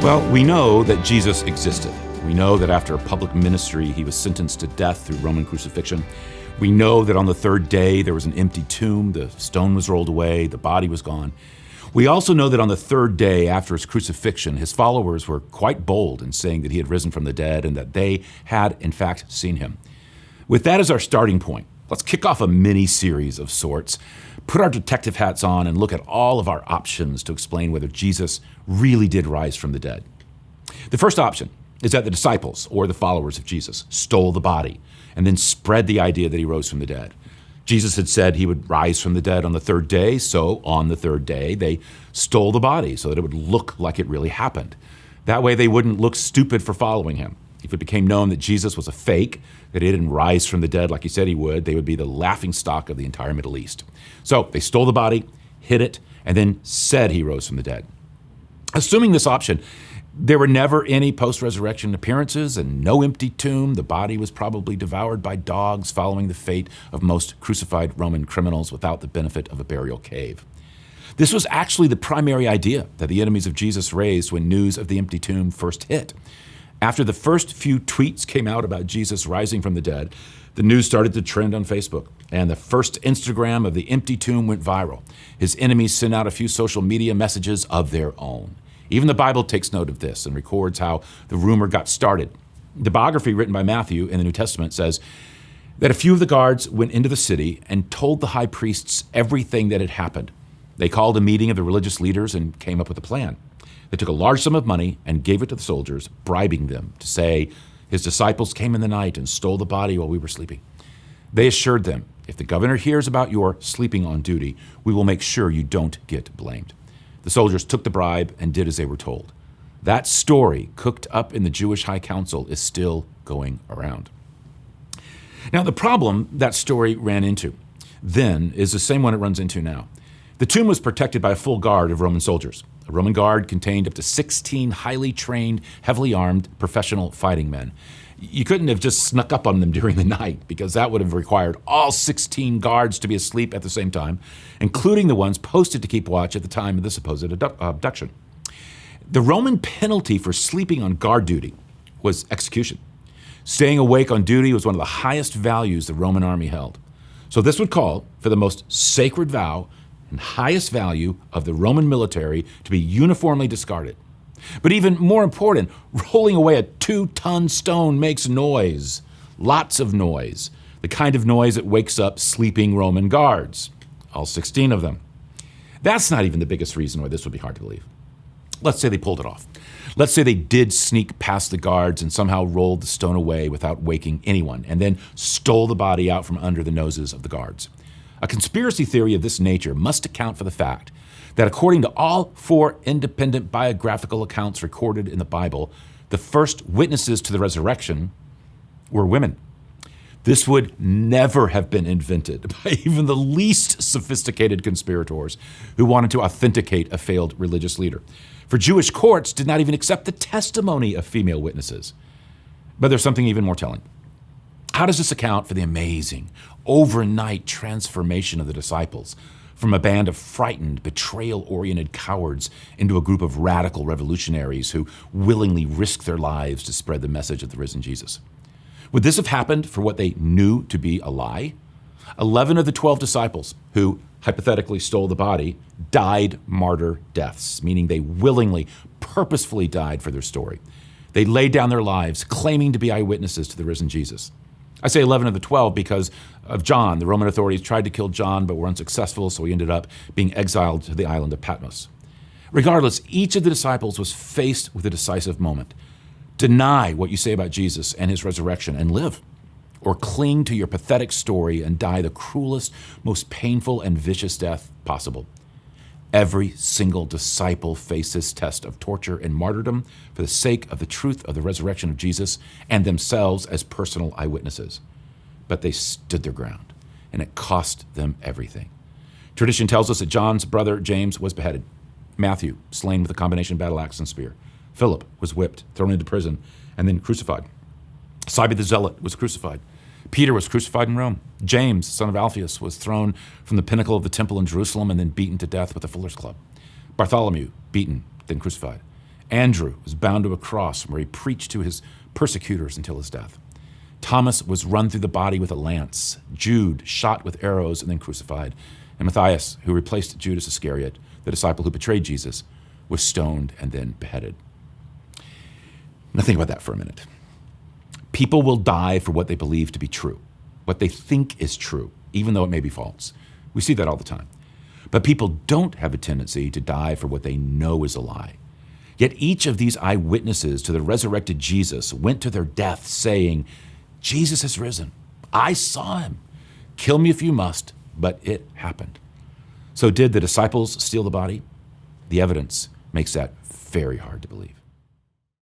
Well, we know that Jesus existed. We know that after a public ministry, he was sentenced to death through Roman crucifixion. We know that on the third day, there was an empty tomb, the stone was rolled away, the body was gone. We also know that on the third day after his crucifixion, his followers were quite bold in saying that he had risen from the dead and that they had, in fact, seen him. With that as our starting point, let's kick off a mini-series of sorts, put our detective hats on, and look at all of our options to explain whether Jesus really did rise from the dead. The first option is that the disciples, or the followers of Jesus, stole the body and then spread the idea that he rose from the dead. Jesus had said he would rise from the dead on the third day, so on the third day, they stole the body so that it would look like it really happened. That way they wouldn't look stupid for following him. If it became known that Jesus was a fake, that he didn't rise from the dead like he said he would, they would be the laughingstock of the entire Middle East. So they stole the body, hid it, and then said he rose from the dead. Assuming this option, there were never any post-resurrection appearances and no empty tomb. The body was probably devoured by dogs, following the fate of most crucified Roman criminals without the benefit of a burial cave. This was actually the primary idea that the enemies of Jesus raised when news of the empty tomb first hit. After the first few tweets came out about Jesus rising from the dead, the news started to trend on Facebook, and the first Instagram of the empty tomb went viral. His enemies sent out a few social media messages of their own. Even the Bible takes note of this and records how the rumor got started. The biography written by Matthew in the New Testament says that a few of the guards went into the city and told the high priests everything that had happened. They called a meeting of the religious leaders and came up with a plan. They took a large sum of money and gave it to the soldiers, bribing them to say, his disciples came in the night and stole the body while we were sleeping. They assured them, if the governor hears about your sleeping on duty, we will make sure you don't get blamed. The soldiers took the bribe and did as they were told. That story, cooked up in the Jewish High Council, is still going around. Now, the problem that story ran into then is the same one it runs into now. The tomb was protected by a full guard of Roman soldiers. A Roman guard contained up to 16 highly trained, heavily armed, professional fighting men. You couldn't have just snuck up on them during the night, because that would have required all 16 guards to be asleep at the same time, including the ones posted to keep watch at the time of the supposed abduction. The Roman penalty for sleeping on guard duty was execution. Staying awake on duty was one of the highest values the Roman army held. So this would call for the most sacred vow and highest value of the Roman military to be uniformly discarded. But even more important, rolling away a 2-ton stone makes noise, lots of noise, the kind of noise that wakes up sleeping Roman guards, all 16 of them. That's not even the biggest reason why this would be hard to believe. Let's say they pulled it off. Let's say they did sneak past the guards and somehow rolled the stone away without waking anyone, and then stole the body out from under the noses of the guards. A conspiracy theory of this nature must account for the fact that according to all 4 independent biographical accounts recorded in the Bible, the first witnesses to the resurrection were women. This would never have been invented by even the least sophisticated conspirators who wanted to authenticate a failed religious leader. For Jewish courts did not even accept the testimony of female witnesses. But there's something even more telling. How does this account for the amazing, overnight transformation of the disciples from a band of frightened, betrayal-oriented cowards into a group of radical revolutionaries who willingly risked their lives to spread the message of the risen Jesus? Would this have happened for what they knew to be a lie? 11 of the 12 disciples who hypothetically stole the body died martyr deaths, meaning they willingly, purposefully died for their story. They laid down their lives, claiming to be eyewitnesses to the risen Jesus. I say 11 of the 12 because of John. The Roman authorities tried to kill John but were unsuccessful, so he ended up being exiled to the island of Patmos. Regardless, each of the disciples was faced with a decisive moment. Deny what you say about Jesus and his resurrection and live, or cling to your pathetic story and die the cruelest, most painful and vicious death possible. Every single disciple faced this test of torture and martyrdom for the sake of the truth of the resurrection of Jesus and themselves as personal eyewitnesses. But they stood their ground, and it cost them everything. Tradition tells us that John's brother James was beheaded, Matthew slain with a combination battle axe and spear, Philip was whipped, thrown into prison, and then crucified. Simon the Zealot was crucified. Peter was crucified in Rome. James, son of Alphaeus, was thrown from the pinnacle of the temple in Jerusalem and then beaten to death with a fuller's club. Bartholomew, beaten, then crucified. Andrew was bound to a cross where he preached to his persecutors until his death. Thomas was run through the body with a lance. Jude shot with arrows and then crucified. And Matthias, who replaced Judas Iscariot, the disciple who betrayed Jesus, was stoned and then beheaded. Now think about that for a minute. People will die for what they believe to be true, what they think is true, even though it may be false. We see that all the time. But people don't have a tendency to die for what they know is a lie. Yet each of these eyewitnesses to the resurrected Jesus went to their death saying, Jesus has risen. I saw him. Kill me if you must, but it happened. So did the disciples steal the body? The evidence makes that very hard to believe.